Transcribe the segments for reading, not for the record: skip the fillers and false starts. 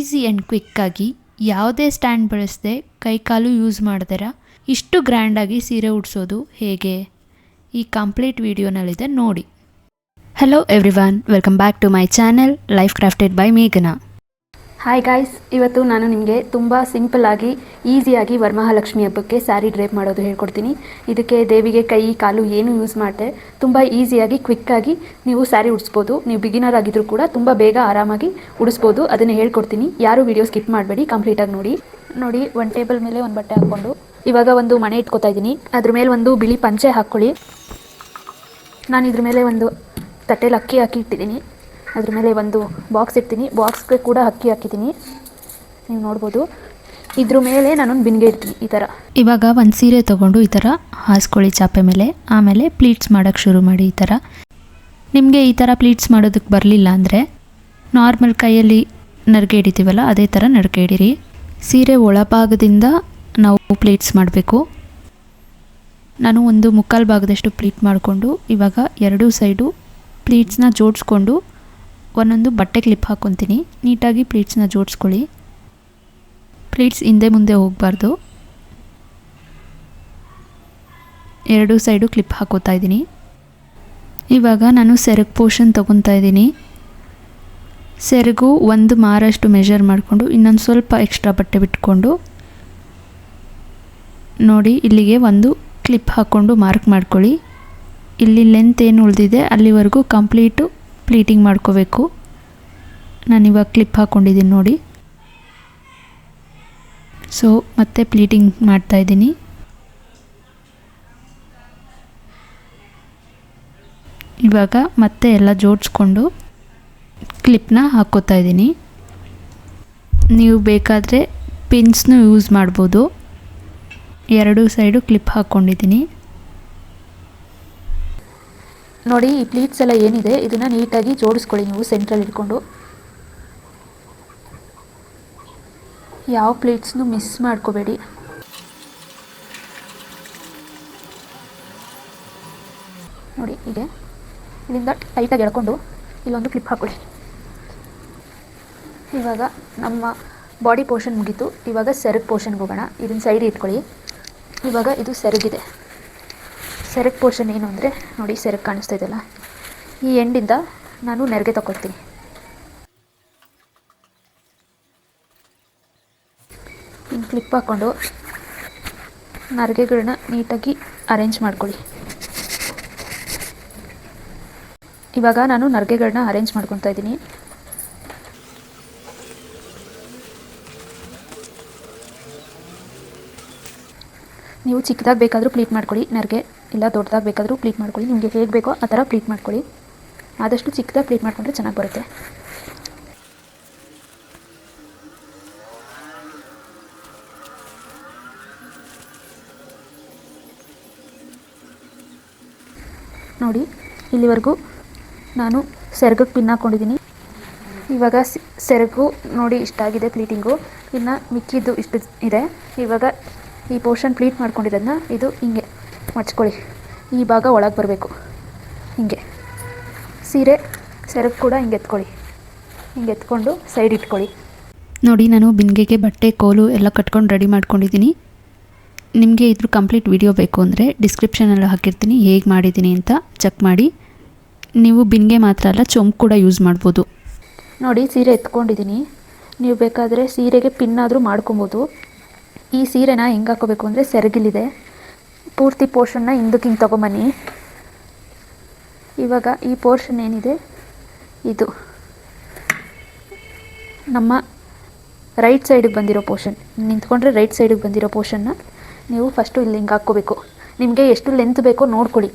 Easy and ಕ್ವಿಕ್ಕಾಗಿ ಯಾವುದೇ stand ಬಳಸದೆ ಕೈಕಾಲು ಯೂಸ್ ಮಾಡ್ದಿರ ಇಷ್ಟು ಗ್ರ್ಯಾಂಡಾಗಿ ಸೀರೆ ಉಡಿಸೋದು ಹೇಗೆ, ಈ ಕಂಪ್ಲೀಟ್ ವಿಡಿಯೋನಲ್ಲಿದೆ ನೋಡಿ. Hello everyone, welcome back to my channel life crafted by ಮೇಘನಾ. ಹಾಯ್ ಗಾಯ್ಸ್, ಇವತ್ತು ನಾನು ನಿಮಗೆ ತುಂಬ ಸಿಂಪಲ್ಲಾಗಿ ಈಸಿಯಾಗಿ ವರಮಹಾಲಕ್ಷ್ಮಿ ಹಬ್ಬಕ್ಕೆ ಸ್ಯಾರಿ ಡ್ರೇಪ್ ಮಾಡೋದು ಹೇಳ್ಕೊಡ್ತೀನಿ. ಇದಕ್ಕೆ ದೇವಿಗೆ ಕೈ ಕಾಲು ಏನು ಯೂಸ್ ಮಾಡದೆ ತುಂಬ ಈಸಿಯಾಗಿ ಕ್ವಿಕ್ಕಾಗಿ ನೀವು ಸ್ಯಾರಿ ಉಡಿಸ್ಬೋದು. ನೀವು ಬಿಗಿನರ್ ಆಗಿದ್ರೂ ಕೂಡ ತುಂಬ ಬೇಗ ಆರಾಮಾಗಿ ಉಡಿಸ್ಬೋದು. ಅದನ್ನು ಹೇಳ್ಕೊಡ್ತೀನಿ. ಯಾರು ವಿಡಿಯೋ ಸ್ಕಿಪ್ ಮಾಡಬೇಡಿ, ಕಂಪ್ಲೀಟಾಗಿ ನೋಡಿ. ಒಂದು ಟೇಬಲ್ ಮೇಲೆ ಒಂದು ಬಟ್ಟೆ ಹಾಕ್ಕೊಂಡು ಇವಾಗ ಒಂದು ಮಣೆ ಇಟ್ಕೊತಾ ಇದ್ದೀನಿ. ಅದ್ರ ಮೇಲೆ ಒಂದು ಬಿಳಿ ಪಂಚೆ ಹಾಕ್ಕೊಳ್ಳಿ. ನಾನು ಇದ್ರ ಮೇಲೆ ಒಂದು ತಟ್ಟೆಲಿ ಅಕ್ಕಿ ಹಾಕಿ ಇಟ್ಟಿದ್ದೀನಿ. ಅದ್ರ ಮೇಲೆ ಒಂದು ಬಾಕ್ಸ್ ಇಡ್ತೀನಿ. ಬಾಕ್ಸ್ಗೆ ಕೂಡ ಅಕ್ಕಿ ಹಾಕಿದ್ದೀನಿ, ನೀವು ನೋಡ್ಬೋದು. ಇದ್ರ ಮೇಲೆ ನಾನೊಂದು ಬಿನ್ಗೆ ಇಡ್ತೀನಿ ಈ ಥರ. ಇವಾಗ ಒಂದು ಸೀರೆ ತೊಗೊಂಡು ಈ ಥರ ಹಾಸ್ಕೊಳ್ಳಿ ಚಾಪೆ ಮೇಲೆ. ಆಮೇಲೆ ಪ್ಲೀಟ್ಸ್ ಮಾಡೋಕ್ಕೆ ಶುರು ಮಾಡಿ. ಈ ಥರ ನಿಮಗೆ ಈ ಥರ ಪ್ಲೀಟ್ಸ್ ಮಾಡೋದಕ್ಕೆ ಬರಲಿಲ್ಲ ಅಂದರೆ ನಾರ್ಮಲ್ ಕೈಯಲ್ಲಿ ನರ್ಗೆ ಹಿಡಿತೀವಲ್ಲ, ಅದೇ ಥರ ನರ್ಗೆ ಹಿಡೀರಿ. ಸೀರೆ ಒಳಭಾಗದಿಂದ ನಾವು ಪ್ಲೀಟ್ಸ್ ಮಾಡಬೇಕು. ನಾನು ಒಂದು ಮುಕ್ಕಾಲು ಭಾಗದಷ್ಟು ಪ್ಲೀಟ್ ಮಾಡಿಕೊಂಡು ಇವಾಗ ಎರಡೂ ಸೈಡು ಪ್ಲೀಟ್ಸ್ನ ಜೋಡಿಸ್ಕೊಂಡು ಒಂದೊಂದು ಬಟ್ಟೆ ಕ್ಲಿಪ್ ಹಾಕ್ಕೊತೀನಿ. ನೀಟಾಗಿ ಪ್ಲೀಟ್ಸ್ನ ಜೋಡಿಸ್ಕೊಳ್ಳಿ. ಪ್ಲೀಟ್ಸ್ ಹಿಂದೆ ಮುಂದೆ ಹೋಗಬಾರ್ದು. ಎರಡೂ ಸೈಡು ಕ್ಲಿಪ್ ಹಾಕೋತಾ ಇದ್ದೀನಿ. ಇವಾಗ ನಾನು ಸೆರಗು ಪೋರ್ಷನ್ ತೊಗೊತಾ ಇದ್ದೀನಿ. ಸೆರಗು ಒಂದು ಮಾರಷ್ಟು ಮೆಷರ್ ಮಾಡಿಕೊಂಡು ಇನ್ನೊಂದು ಸ್ವಲ್ಪ ಎಕ್ಸ್ಟ್ರಾ ಬಟ್ಟೆ ಬಿಟ್ಕೊಂಡು ನೋಡಿ ಇಲ್ಲಿಗೆ ಒಂದು ಕ್ಲಿಪ್ ಹಾಕ್ಕೊಂಡು ಮಾರ್ಕ್ ಮಾಡ್ಕೊಳ್ಳಿ. ಇಲ್ಲಿ ಲೆಂತ್ ಏನು ಉಳಿದಿದೆ ಅಲ್ಲಿವರೆಗೂ ಕಂಪ್ಲೀಟು ಪ್ಲೀಟಿಂಗ್ ಮಾಡ್ಕೋಬೇಕು. ನಾನಿವಾಗ ಕ್ಲಿಪ್ ಹಾಕ್ಕೊಂಡಿದ್ದೀನಿ ನೋಡಿ. ಸೊ ಮತ್ತೆ ಪ್ಲೀಟಿಂಗ್ ಮಾಡ್ತಾಯಿದ್ದೀನಿ. ಇವಾಗ ಮತ್ತೆ ಎಲ್ಲ ಜೋಡಿಸ್ಕೊಂಡು ಕ್ಲಿಪ್ನ ಹಾಕ್ಕೋತಾ ಇದ್ದೀನಿ. ನೀವು ಬೇಕಾದರೆ ಪಿನ್ಸ್ನೂ ಯೂಸ್ ಮಾಡ್ಬೋದು. ಎರಡೂ ಸೈಡು ಕ್ಲಿಪ್ ಹಾಕ್ಕೊಂಡಿದ್ದೀನಿ ನೋಡಿ. ಈ ಪ್ಲೀಟ್ಸ್ ಎಲ್ಲ ಏನಿದೆ ಇದನ್ನು ನೀಟಾಗಿ ಜೋಡಿಸ್ಕೊಳ್ಳಿ. ನೀವು ಸೆಂಟ್ರಲ್ಲಿ ಇಟ್ಕೊಂಡು ಯಾವ ಪ್ಲೀಟ್ಸ್ನು ಮಿಸ್ ಮಾಡ್ಕೋಬೇಡಿ. ನೋಡಿ ಹೀಗೆ ಇಲ್ಲಿಂದ ಟೈಟಾಗಿ ಎಳ್ಕೊಂಡು ಇಲ್ಲೊಂದು ಕ್ಲಿಪ್ ಹಾಕ್ಕೊಳ್ಳಿ. ಇವಾಗ ನಮ್ಮ ಬಾಡಿ ಪೋರ್ಷನ್ ಮುಗೀತು. ಇವಾಗ ಸೆರಗು ಪೋರ್ಷನ್ಗೆ ಹೋಗೋಣ. ಇದನ್ನು ಸೈಡ್ ಇಟ್ಕೊಳ್ಳಿ. ಇವಾಗ ಇದು ಸೆರಗಿದೆ. ಸೆರಗು ಪೋರ್ಷನ್ ಏನು ಅಂದರೆ ನೋಡಿ, ಸೆರಗು ಕಾಣಿಸ್ತಾ ಇದೆಯಲ್ಲ, ಈ ಎಂಡಿಂದ ನಾನು ನೆರಿಗೆ ತಗೊಳ್ತೀನಿ. ಹಿಂಗೆ ಕ್ಲಿಪ್ ಹಾಕ್ಕೊಂಡು ನರಿಗೆಗಳನ್ನ ನೀಟಾಗಿ ಅರೇಂಜ್ ಮಾಡ್ಕೊಳ್ಳಿ. ಇವಾಗ ನಾನು ನರಿಗೆಗಳನ್ನ ಅರೇಂಜ್ ಮಾಡ್ಕೊತಾ ಇದ್ದೀನಿ. ನೀವು ಚಿಕ್ಕದಾಗಿ ಬೇಕಾದರೂ ಪ್ಲೀಟ್ ಮಾಡ್ಕೊಳ್ಳಿ ನರಿಗೆ, ಇಲ್ಲ ದೊಡ್ಡದಾಗಿ ಬೇಕಾದರೂ ಪ್ಲೀಟ್ ಮಾಡ್ಕೊಳ್ಳಿ. ನಿಮಗೆ ಹೇಗೆ ಬೇಕೋ ಆ ಥರ ಪ್ಲೀಟ್ ಮಾಡ್ಕೊಳ್ಳಿ. ಆದಷ್ಟು ಚಿಕ್ಕದಾಗಿ ಪ್ಲೀಟ್ ಮಾಡಿಕೊಂಡ್ರೆ ಚೆನ್ನಾಗಿ ಬರುತ್ತೆ. ನೋಡಿ ಇಲ್ಲಿವರೆಗೂ ನಾನು ಸೆರಗಕ್ಕೆ ಪಿನ್ ಹಾಕ್ಕೊಂಡಿದ್ದೀನಿ. ಇವಾಗ ಸೆರಗು ನೋಡಿ ಇಷ್ಟಾಗಿದೆ ಪ್ಲೀಟಿಂಗು. ಇನ್ನು ಮಿಕ್ಕಿದ್ದು ಇಷ್ಟು ಇದೆ. ಇವಾಗ ಈ ಪೋರ್ಷನ್ ಪ್ಲೀಟ್ ಮಾಡ್ಕೊಂಡಿರೋದನ್ನ ಇದು ಹಿಂಗೆ ಮಡ್ಚ್ಕೊಳ್ಳಿ. ಈ ಭಾಗ ಒಳಗೆ ಬರಬೇಕು. ಹಿಂಗೆ ಸೀರೆ ಸೆರಗು ಕೂಡ ಹಿಂಗೆ ಎತ್ಕೊಳ್ಳಿ. ಹಿಂಗೆ ಎತ್ಕೊಂಡು ಸೈಡ್ ಇಟ್ಕೊಳ್ಳಿ. ನೋಡಿ, ನಾನು ಬಿಂದಿಗೆಗೆ ಬಟ್ಟೆ ಕೋಲು ಎಲ್ಲ ಕಟ್ಕೊಂಡು ರೆಡಿ ಮಾಡ್ಕೊಂಡಿದ್ದೀನಿ. ನಿಮಗೆ ಇದ್ರ ಕಂಪ್ಲೀಟ್ ವಿಡಿಯೋ ಬೇಕು ಅಂದರೆ ಡಿಸ್ಕ್ರಿಪ್ಷನಲ್ಲಿ ಹಾಕಿರ್ತೀನಿ, ಹೇಗೆ ಮಾಡಿದ್ದೀನಿ ಅಂತ ಚೆಕ್ ಮಾಡಿ. ನೀವು ಬಿಂದಿಗೆ ಮಾತ್ರ ಅಲ್ಲ, ಚೊಂಬು ಕೂಡ ಯೂಸ್ ಮಾಡ್ಬೋದು. ನೋಡಿ ಸೀರೆ ಎತ್ಕೊಂಡಿದ್ದೀನಿ. ನೀವು ಬೇಕಾದರೆ ಸೀರೆಗೆ ಪಿನ್ನಾದರೂ ಮಾಡ್ಕೊಬೋದು. ಈ ಸೀರೆನ ಹೆಂಗೆ ಹಾಕೋಬೇಕು ಅಂದರೆ ಸೆರಗಿಲಿದೆ ಪೂರ್ತಿ ಪೋರ್ಷನ್ನ ಹಿಂದಕ್ಕೆ ಹಿಂಗೆ ತೊಗೊಂಬನ್ನಿ. ಇವಾಗ ಈ ಪೋರ್ಷನ್ ಏನಿದೆ ಇದು ನಮ್ಮ ರೈಟ್ ಸೈಡಿಗೆ ಬಂದಿರೋ ಪೋರ್ಷನ್, ನಿಂತ್ಕೊಂಡ್ರೆ ರೈಟ್ ಸೈಡಿಗೆ ಬಂದಿರೋ ಪೋರ್ಷನ್ನ ನೀವು ಫಸ್ಟು ಇಲ್ಲಿ ಹಿಂಗೆ ಹಾಕ್ಕೋಬೇಕು. ನಿಮಗೆ ಎಷ್ಟು ಲೆಂತ್ ಬೇಕೋ ನೋಡ್ಕೊಳ್ಳಿ.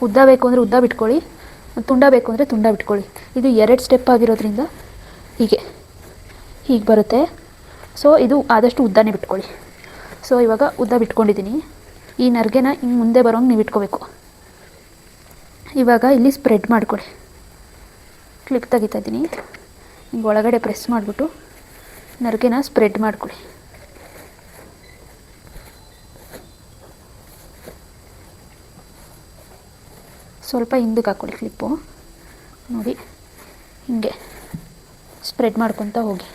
ಉದ್ದ ಬೇಕು ಅಂದರೆ ಉದ್ದ ಬಿಟ್ಕೊಳ್ಳಿ, ತುಂಡ ಬೇಕು ಅಂದರೆ ತುಂಡ ಬಿಟ್ಕೊಳ್ಳಿ. ಇದು 2 ಸ್ಟೆಪ್ ಆಗಿರೋದ್ರಿಂದ ಹೀಗೆ ಬರುತ್ತೆ. ಸೊ ಇದು ಆದಷ್ಟು ಉದ್ದನೇ ಬಿಟ್ಕೊಳ್ಳಿ. ಸೊ ಇವಾಗ ಉದ್ದ ಬಿಟ್ಕೊಂಡಿದ್ದೀನಿ. ಈ ನರ್ಗೆನ ಹಿಂಗೆ ಮುಂದೆ ಬರೋಂಗೆ ನೀವು ಇಟ್ಕೋಬೇಕು. ಇವಾಗ ಇಲ್ಲಿ ಸ್ಪ್ರೆಡ್ ಮಾಡ್ಕೊಳ್ಳಿ. ಕ್ಲಿಪ್ ತೆಗಿತಾ ಇದ್ದೀನಿ. ಹಿಂಗೆ ಒಳಗಡೆ ಪ್ರೆಸ್ ಮಾಡಿಬಿಟ್ಟು ನರ್ಗೆನ ಸ್ಪ್ರೆಡ್ ಮಾಡ್ಕೊಳ್ಳಿ. ಸ್ವಲ್ಪ ಹಿಂದಕ್ಕೆ ಹಾಕ್ಕೊಳ್ಳಿ ಕ್ಲಿಪ್ಪು. ನೋಡಿ ಹಿಂಗೆ ಸ್ಪ್ರೆಡ್ ಮಾಡ್ಕೊತ ಹೋಗಿ.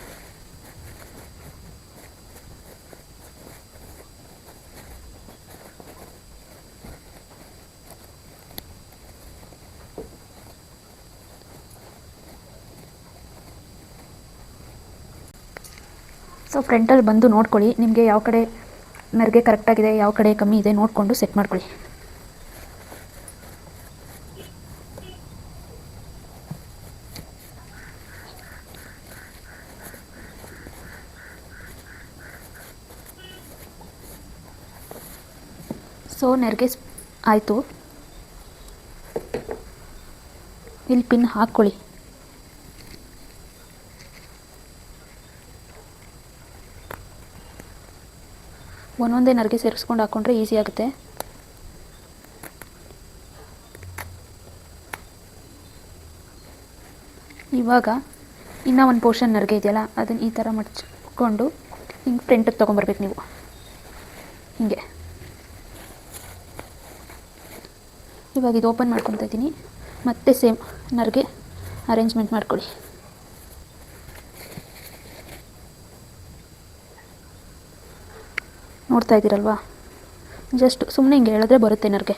ಸೊ ಫ್ರಂಟಲ್ಲಿ ಬಂದು ನೋಡ್ಕೊಳ್ಳಿ, ನಿಮಗೆ ಯಾವ ಕಡೆ ನರಿಗೆ ಕರೆಕ್ಟಾಗಿದೆ, ಯಾವ ಕಡೆ ಕಮ್ಮಿ ಇದೆ ನೋಡಿಕೊಂಡು ಸೆಟ್ ಮಾಡ್ಕೊಳ್ಳಿ. ಸೊ ನೆರಿಗೆ ಆಯಿತು. ಇಲ್ಲಿ ಪಿನ್ ಹಾಕ್ಕೊಳ್ಳಿ. ಒಂದೊಂದೇ ನರಿಗೆ ಸೇರಿಸ್ಕೊಂಡು ಹಾಕ್ಕೊಂಡ್ರೆ ಈಸಿ ಆಗುತ್ತೆ. ಇವಾಗ ಇನ್ನೂ ಒಂದು ಪೋರ್ಷನ್ ನರಿಗೆ ಇದೆಯಲ್ಲ, ಅದನ್ನು ಈ ಥರ ಮಡ್ಚ್ಕೊಂಡು ಹಿಂಗೆ ಫ್ರಂಟಿಗೆ ತೊಗೊಂಬರ್ಬೇಕು ನೀವು. ಹೀಗೆ ಇವಾಗ ಇದು ಓಪನ್ ಮಾಡ್ಕೊತಾ ಇದ್ದೀನಿ. ಮತ್ತೆ ಸೇಮ್ ನರಿಗೆ ಅರೇಂಜ್ಮೆಂಟ್ ಮಾಡ್ಕೊಳ್ಳಿ. ನೋಡ್ತಾ ಇದ್ದೀರಲ್ವಾ, ಜಸ್ಟ್ ಸುಮ್ಮನೆ ಹಿಂಗೆ ಹೇಳಿದ್ರೆ ಬರುತ್ತೆ ನರಿಗೆ.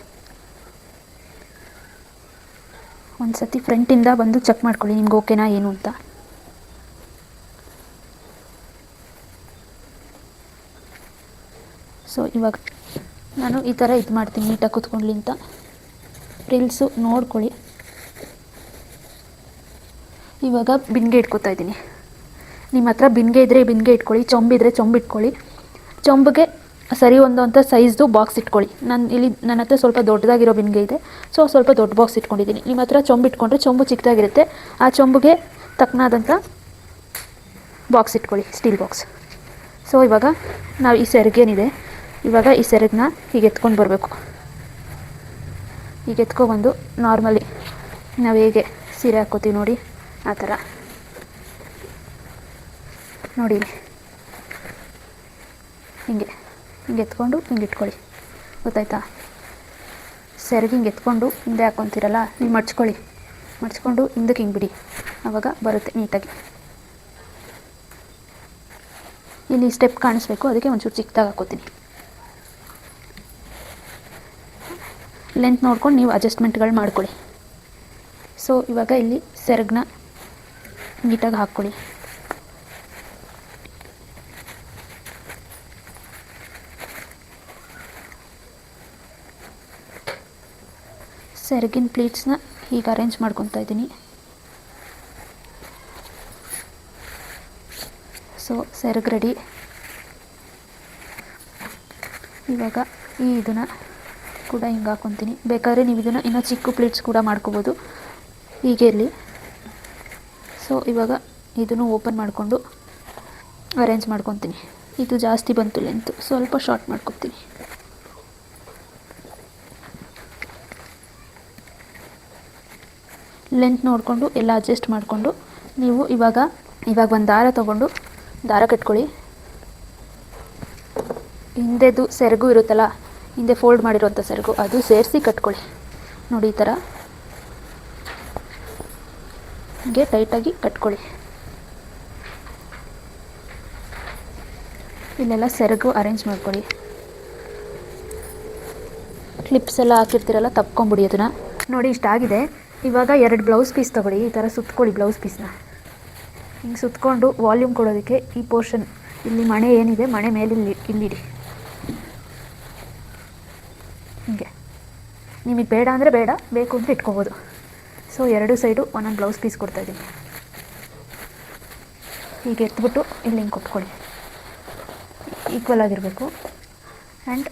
ಒಂದು ಸತಿ ಫ್ರಂಟಿಂದ ಬಂದು ಚೆಕ್ ಮಾಡ್ಕೊಳ್ಳಿ ನಿಮ್ಗೆ ಓಕೆನಾ ಏನು ಅಂತ. ಸೊ ಇವಾಗ ನಾನು ಈ ಥರ ಇದು ಮಾಡ್ತೀನಿ, ನೀಟಾಗಿ ಕೂತ್ಕೊಳ್ಳಿ ಅಂತ. ಫ್ರಿಲ್ಸು ನೋಡ್ಕೊಳ್ಳಿ. ಇವಾಗ ಬಿನ್ಗೆ ಇಟ್ಕೊತಾ ಇದ್ದೀನಿ. ನಿಮ್ಮ ಹತ್ರ ಬಿನ್ಗೆ ಇದ್ದರೆ ಬಿನ್ಗೆ ಇಟ್ಕೊಳ್ಳಿ, ಚೊಂಬಿದ್ರೆ ಚೊಂಬು ಇಟ್ಕೊಳ್ಳಿ. ಚೊಂಬಿಗೆ ಸರಿ ಹೊಂದೋಂಥ ಸೈಜ್ದು ಬಾಕ್ಸ್ ಇಟ್ಕೊಳ್ಳಿ. ನನ್ನ ಹತ್ರ ಸ್ವಲ್ಪ ದೊಡ್ಡದಾಗಿರೋ ಬಿನ್ಗೆ ಇದೆ, ಸೊ ಸ್ವಲ್ಪ ದೊಡ್ಡ ಬಾಕ್ಸ್ ಇಟ್ಕೊಂಡಿದ್ದೀನಿ. ನಿಮ್ಮ ಹತ್ರ ಚೊಂಬು ಇಟ್ಕೊಂಡ್ರೆ ಚೊಂಬು ಚಿಕ್ಕದಾಗಿರುತ್ತೆ, ಆ ಚೊಂಬುಗೆ ತಕ್ಕನಾದಂಥ ಬಾಕ್ಸ್ ಇಟ್ಕೊಳ್ಳಿ, ಸ್ಟೀಲ್ ಬಾಕ್ಸ್. ಸೊ ಇವಾಗ ನಾವು ಈ ಸೆರಗೇನಿದೆ, ಇವಾಗ ಈ ಸೆರಗನ್ನ ಹೀಗೆ ಎತ್ಕೊಂಡು ಬರಬೇಕು. ಈಗ ಎತ್ಕೊಬಂದು ನಾರ್ಮಲಿ ನಾವು ಹೇಗೆ ಸೀರೆ ಹಾಕ್ಕೋತೀವಿ ನೋಡಿ ಆ ಥರ ನೋಡಿ, ಹಿಂಗೆ ಹಿಂಗೆ ಎತ್ಕೊಂಡು ಹಿಂಗೆ ಇಟ್ಕೊಳ್ಳಿ. ಗೊತ್ತಾಯ್ತಾ? ಸೆರಗಿ ಹಿಂಗೆ ಎತ್ಕೊಂಡು ಹಿಂದೆ ಹಾಕ್ಕೊತೀರಲ್ಲ, ನೀವು ಮಡ್ಚ್ಕೊಳ್ಳಿ. ಮಡ್ಚ್ಕೊಂಡು ಹಿಂದಕ್ಕೆ ಹಿಂಗೆ ಬಿಡಿ, ಆವಾಗ ಬರುತ್ತೆ ನೀಟಾಗಿ. ಇಲ್ಲಿ ಸ್ಟೆಪ್ ಕಾಣಿಸ್ಬೇಕು, ಅದಕ್ಕೆ ಒಂಚೂರು ಚಿಕ್ಕದಾಗಿ ಹಾಕ್ಕೋತೀನಿ. ಲೆಂತ್ ನೋಡ್ಕೊಂಡು ನೀವು ಅಡ್ಜಸ್ಟ್ಮೆಂಟ್ಗಳು ಮಾಡ್ಕೊಳ್ಳಿ. ಸೊ ಇವಾಗ ಇಲ್ಲಿ ಸೆರಗನ್ನ ನೀಟಾಗಿ ಹಾಕ್ಕೊಳ್ಳಿ. ಸೆರಗಿನ ಪ್ಲೀಟ್ಸ್ನ ಹೀಗೆ ಅರೇಂಜ್ ಮಾಡ್ಕೊತಾ ಇದ್ದೀನಿ. ಸೊ ಸೆರಗು ರೆಡಿ. ಇವಾಗ ಇದನ್ನು ಕೂಡ ಹಿಂಗೆ ಹಾಕ್ಕೊತೀನಿ. ಬೇಕಾದರೆ ನೀವು ಇದನ್ನು ಇನ್ನೂ ಚಿಕ್ಕ ಪ್ಲೇಟ್ಸ್ ಕೂಡ ಮಾಡ್ಕೋಬೋದು, ಹೀಗೆ ಇರಲಿ. ಸೊ ಇವಾಗ ಇದನ್ನು ಓಪನ್ ಮಾಡಿಕೊಂಡು ಅರೇಂಜ್ ಮಾಡ್ಕೊತೀನಿ. ಇದು ಜಾಸ್ತಿ ಬಂತು ಲೆಂತು, ಸ್ವಲ್ಪ ಶಾರ್ಟ್ ಮಾಡ್ಕೊತೀನಿ. ಲೆಂತ್ ನೋಡಿಕೊಂಡು ಎಲ್ಲ ಅಡ್ಜಸ್ಟ್ ಮಾಡಿಕೊಂಡು ನೀವು ಇವಾಗ ಒಂದು ದಾರ ತೊಗೊಂಡು ದಾರ ಕಟ್ಕೊಳ್ಳಿ. ಹಿಂದೆದು ಸೆರಗು ಇರುತ್ತಲ್ಲ, ಹಿಂದೆ ಫೋಲ್ಡ್ ಮಾಡಿರೋಂಥ ಸೆರಗು, ಅದು ಸೇರಿಸಿ ಕಟ್ಕೊಳ್ಳಿ. ನೋಡಿ ಈ ಥರ ಹೀಗೆ ಟೈಟಾಗಿ ಕಟ್ಕೊಳ್ಳಿ. ಇಲ್ಲೆಲ್ಲ ಸೆರಗು ಅರೇಂಜ್ ಮಾಡ್ಕೊಳ್ಳಿ. ಕ್ಲಿಪ್ಸ್ ಎಲ್ಲ ಹಾಕಿರ್ತೀರಲ್ಲ, ತಪ್ಕೊಂಬಿಡಿ ಅದನ್ನು. ನೋಡಿ ಇಷ್ಟಾಗಿದೆ. ಇವಾಗ 2 ಬ್ಲೌಸ್ ಪೀಸ್ ತೊಗೊಳ್ಳಿ, ಈ ಥರ ಸುತ್ಕೊಳ್ಳಿ ಬ್ಲೌಸ್ ಪೀಸ್ನ. ಹಿಂಗೆ ಸುತ್ಕೊಂಡು ವಾಲ್ಯೂಮ್ ಕೊಡೋದಕ್ಕೆ ಈ ಪೋರ್ಷನ್ ಇಲ್ಲಿ ಮಣೆ ಏನಿದೆ, ಮಣೆ ಮೇಲೆ ಇಲ್ಲಿಡಿ. ಹೀಗೆ ನಿಮಗೆ ಬೇಡ ಅಂದರೆ ಬೇಡ, ಬೇಕು ಅಂದರೆ ಇಟ್ಕೋಬೋದು. ಸೊ 2 ಸೈಡು ಒಂದೊಂದು ಬ್ಲೌಸ್ ಪೀಸ್ ಕೊಡ್ತಾಯಿದ್ದೀನಿ. ಹೀಗೆ ಎತ್ಬಿಟ್ಟು ಇಲ್ಲಿ ಹಿಂಗೆ ಕೊಟ್ಕೊಳ್ಳಿ, ಈಕ್ವಲ್ ಆಗಿರಬೇಕು. ಆ್ಯಂಡ್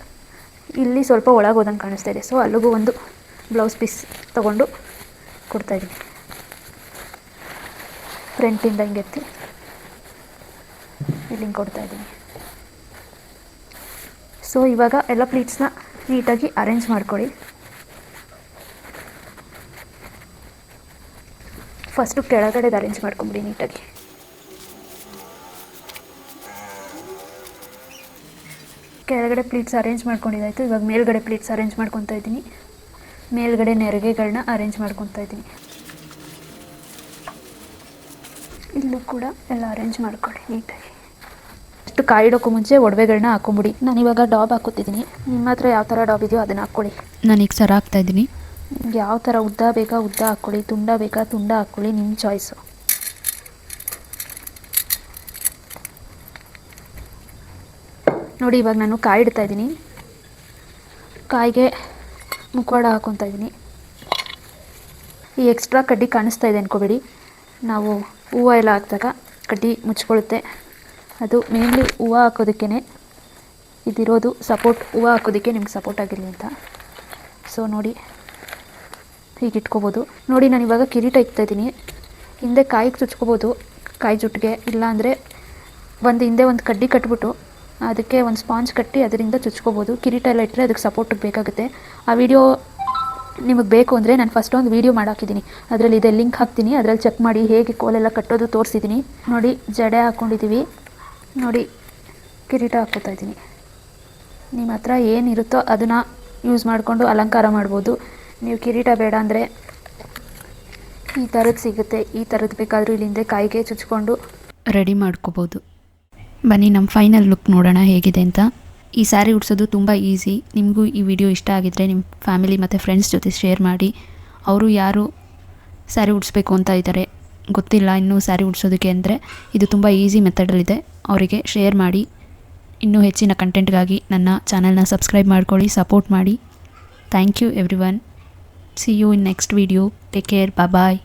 ಇಲ್ಲಿ ಸ್ವಲ್ಪ ಒಳಗೆ ಹೋದಂಗೆ ಕಾಣಿಸ್ತಾ ಇದೆ, ಸೊ ಅಲ್ಲಿಗೂ ಒಂದು ಬ್ಲೌಸ್ ಪೀಸ್ ತೊಗೊಂಡು ಕೊಡ್ತಾಯಿದ್ದೀನಿ. ಫ್ರಂಟಿಂದ ಹಿಂಗೆ ಎತ್ತಿ ಇಲ್ಲಿ ಹಿಂಗೆ ಕೊಡ್ತಾಯಿದ್ದೀನಿ. ಸೊ ಇವಾಗ ಎಲ್ಲ ಪ್ಲೀಟ್ಸ್ನ ನೀಟಾಗಿ ಅರೇಂಜ್ ಮಾಡ್ಕೊಳ್ಳಿ. ಫಸ್ಟು ಕೆಳಗಡೆದು ಅರೇಂಜ್ ಮಾಡ್ಕೊಂಬಿಡಿ ನೀಟಾಗಿ. ಕೆಳಗಡೆ ಪ್ಲೀಟ್ಸ್ ಅರೇಂಜ್ ಮಾಡ್ಕೊಂಡಿದ್ದಾಯಿತು. ಇವಾಗ ಮೇಲ್ಗಡೆ ಪ್ಲೀಟ್ಸ್ ಅರೇಂಜ್ ಮಾಡ್ಕೊತಾ ಇದ್ದೀನಿ. ಮೇಲ್ಗಡೆ ನೆರಿಗೆಗಳನ್ನ ಅರೇಂಜ್ ಮಾಡ್ಕೊತಾ ಇದ್ದೀನಿ. ಇಲ್ಲೂ ಕೂಡ ಎಲ್ಲ ಅರೇಂಜ್ ಮಾಡ್ಕೊಳ್ಳಿ ನೀಟಾಗಿ. ಅಷ್ಟು ಕಾಯಿಡೋಕ್ಕೂ ಮುಂಚೆ ಒಡವೆಗಳನ್ನ ಹಾಕೊಂಬಿಡಿ. ನಾನಿವಾಗ ಡಾಬ್ ಹಾಕೋತಿದ್ದೀನಿ. ನಿಮ್ಮ ಹತ್ರ ಯಾವ ಥರ ಡಾಬ್ ಇದೆಯೋ ಅದನ್ನು ಹಾಕ್ಕೊಳ್ಳಿ. ನಾನೀಗ ಸರ ಹಾಕ್ತಾಯಿದ್ದೀನಿ. ನಿಮ್ಗೆ ಯಾವ ಥರ ಉದ್ದ ಬೇಕಾ ಉದ್ದ ಹಾಕ್ಕೊಳ್ಳಿ, ತುಂಡ ಬೇಕಾ ತುಂಡ ಹಾಕ್ಕೊಳ್ಳಿ, ನಿಮ್ಮ ಚಾಯ್ಸು. ನೋಡಿ ಇವಾಗ ನಾನು ಕಾಯಿ ಇಡ್ತಾ ಇದ್ದೀನಿ. ಕಾಯಿಗೆ ಮುಖವಾಡ ಹಾಕ್ಕೊತಾ ಇದ್ದೀನಿ. ಈ ಎಕ್ಸ್ಟ್ರಾ ಕಡ್ಡಿ ಕಾಣಿಸ್ತಾ ಇದೆ ಅನ್ಕೋಬೇಡಿ, ನಾವು ಹೂವು ಎಲ್ಲ ಹಾಕಿದಾಗ ಕಡ್ಡಿ ಮುಚ್ಕೊಳ್ಳುತ್ತೆ. ಅದು ಮೇನ್ಲಿ ಹೂವು ಹಾಕೋದಕ್ಕೇ ಇದಿರೋದು, ಸಪೋರ್ಟ್ ಹೂವು ಹಾಕೋದಕ್ಕೆ ನಿಮ್ಗೆ ಸಪೋರ್ಟ್ ಆಗಿರಲಿ ಅಂತ. ಸೊ ನೋಡಿ ಹೀಗೆ ಇಟ್ಕೋಬೋದು. ನೋಡಿ ನಾನು ಇವಾಗ ಕಿರೀಟ ಇಡ್ತಾಯಿದ್ದೀನಿ. ಹಿಂದೆ ಕಾಯಿಗೆ ಚುಚ್ಕೋಬೋದು, ಕಾಯಿ ಜುಟ್ಟಿಗೆ. ಇಲ್ಲಾಂದರೆ ಹಿಂದೆ ಒಂದು ಕಡ್ಡಿ ಕಟ್ಬಿಟ್ಟು ಅದಕ್ಕೆ ಒಂದು ಸ್ಪಾಂಜ್ ಕಟ್ಟಿ ಅದರಿಂದ ಚುಚ್ಕೋಬೋದು. ಕಿರೀಟ ಎಲ್ಲ ಇಟ್ಟರೆ ಅದಕ್ಕೆ ಸಪೋರ್ಟಿಗೆ ಬೇಕಾಗುತ್ತೆ. ಆ ವಿಡಿಯೋ ನಿಮಗೆ ಬೇಕು ಅಂದರೆ ನಾನು ಫಸ್ಟ್ ಒಂದು ವೀಡಿಯೋ ಮಾಡಾಕಿದ್ದೀನಿ, ಅದರಲ್ಲಿ ಇದೆ, ಲಿಂಕ್ ಹಾಕ್ತೀನಿ, ಅದರಲ್ಲಿ ಚೆಕ್ ಮಾಡಿ. ಹೇಗೆ ಕೋಲೆಲ್ಲ ಕಟ್ಟೋದು ತೋರಿಸಿದ್ದೀನಿ. ನೋಡಿ ಜಡೆ ಹಾಕ್ಕೊಂಡಿದ್ದೀವಿ. ನೋಡಿ ಕಿರೀಟ ಹಾಕ್ಕೋತಾ ಇದ್ದೀನಿ. ನಿಮ್ಮ ಹತ್ರ ಏನಿರುತ್ತೋ ಅದನ್ನು ಯೂಸ್ ಮಾಡಿಕೊಂಡು ಅಲಂಕಾರ ಮಾಡ್ಬೋದು. ನೀವು ಕಿರೀಟ ಬೇಡ ಅಂದರೆ ಈ ಥರದ್ದು ಸಿಗುತ್ತೆ, ಈ ಥರದ್ದು ಬೇಕಾದರೂ ಇಲ್ಲಿಂದ ಕಾಯಿಗೆ ಚುಚ್ಕೊಂಡು ರೆಡಿ ಮಾಡ್ಕೋಬೋದು. ಬನ್ನಿ ನಮ್ಮ ಫೈನಲ್ ಲುಕ್ ನೋಡೋಣ ಹೇಗಿದೆ ಅಂತ. ಈ ಸ್ಯಾರಿ ಉಡ್ಸೋದು ತುಂಬ ಈಸಿ. ನಿಮಗೂ ಈ ವಿಡಿಯೋ ಇಷ್ಟ ಆಗಿದ್ದರೆ ನಿಮ್ಮ ಫ್ಯಾಮಿಲಿ ಮತ್ತು ಫ್ರೆಂಡ್ಸ್ ಜೊತೆ ಶೇರ್ ಮಾಡಿ. ಅವರು ಯಾರು ಸ್ಯಾರಿ ಉಡಿಸ್ಬೇಕು ಅಂತ ಇದ್ದಾರೆ, ಗೊತ್ತಿಲ್ಲ ಇನ್ನೂ ಸ್ಯಾರಿ ಉಡ್ಸೋದಕ್ಕೆ ಅಂದರೆ, ಇದು ತುಂಬ ಈಸಿ ಮೆಥಡಲ್ಲಿದೆ, ಅವರಿಗೆ ಶೇರ್ ಮಾಡಿ. ಇನ್ನೂ ಹೆಚ್ಚಿನ ಕಂಟೆಂಟ್ಗಾಗಿ ನನ್ನ ಚಾನಲ್ನ ಸಬ್ಸ್ಕ್ರೈಬ್ ಮಾಡ್ಕೊಳ್ಳಿ, ಸಪೋರ್ಟ್ ಮಾಡಿ. Thank you everyone. See you in next video. Take care. Bye.